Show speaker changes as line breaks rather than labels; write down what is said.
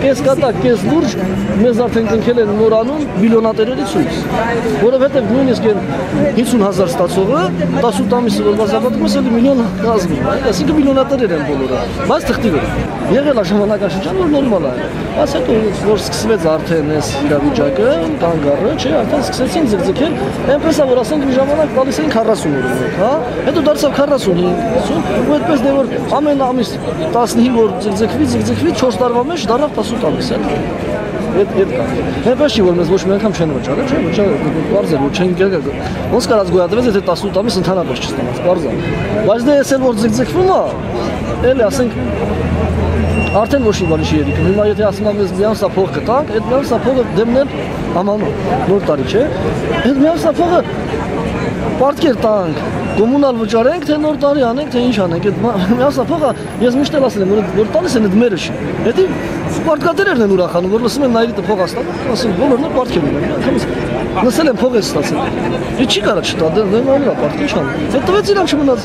Կես կատակ, կես լուրջ, մեզ արդեն կնքել են նորանուն միլիոնատերերի ցույց, որովհետև նույնիսկ 50,000 ստացողը 18 ամիսը որ բացապատում ես միլիոն կազմում, այսինքն միլիոնատերեր են բոլորը, բայց թղթի վրա։ Եղել է ժամանակաշրջան, որ նորմալ է, բայց հետո որ սկսվեց արդեն այս իրավիճակը, կանգ առը, չէ, արդեն սկսեցին ձգձգել, այնպես է որ ասենք մի ժամանակ տալիս էին 40 օրինակ, հա, հետո դարձավ 45, ու այդպես դե որ ամեն ամիս 15 օր ձգձգվի 4 տարվա մեջ դառավ 18 ամիս է։ Այդ կա։ Այնպես չի որ մեզ ոչ մի անգամ չեն վճարել, չէ, վճարել, բարձր է, որ չեն գերգա։ Ոնց կարած գոյատվեց, եթե 18 ամիս ընդհանրապես չստանաց, բարձր։ Բայց դե էս էլ որ ձգձգվում է, էլի ասենք արդեն ոչ մի բանի չի երիկում։ Հիմա եթե ասում եմ ես միան սա փող կտանք, այդ միան սա փողը դեմնել ամանու, նոր տարի, չէ։ Այդ միան սա փողը պարտքեր տանք, կոմունալ վճարենք, թե նոր տարի անենք, թե ինչ անենք։ Այդ միան սա փողը ես միշտ էլ ասել եմ, որ տալիս են այդ մերը չի։ Հետի պարտկատերերն են ուրախանում, որ լսում են նայրիտը փող ստանում, ասում բոլորն էլ պարտքեր ունեն։ Լսել եմ փող է ստացել։ Դե չի կարա չտա, դե նորմալ է պարտք, ինչ անում։ Այդ տվեց իրան չմնաց։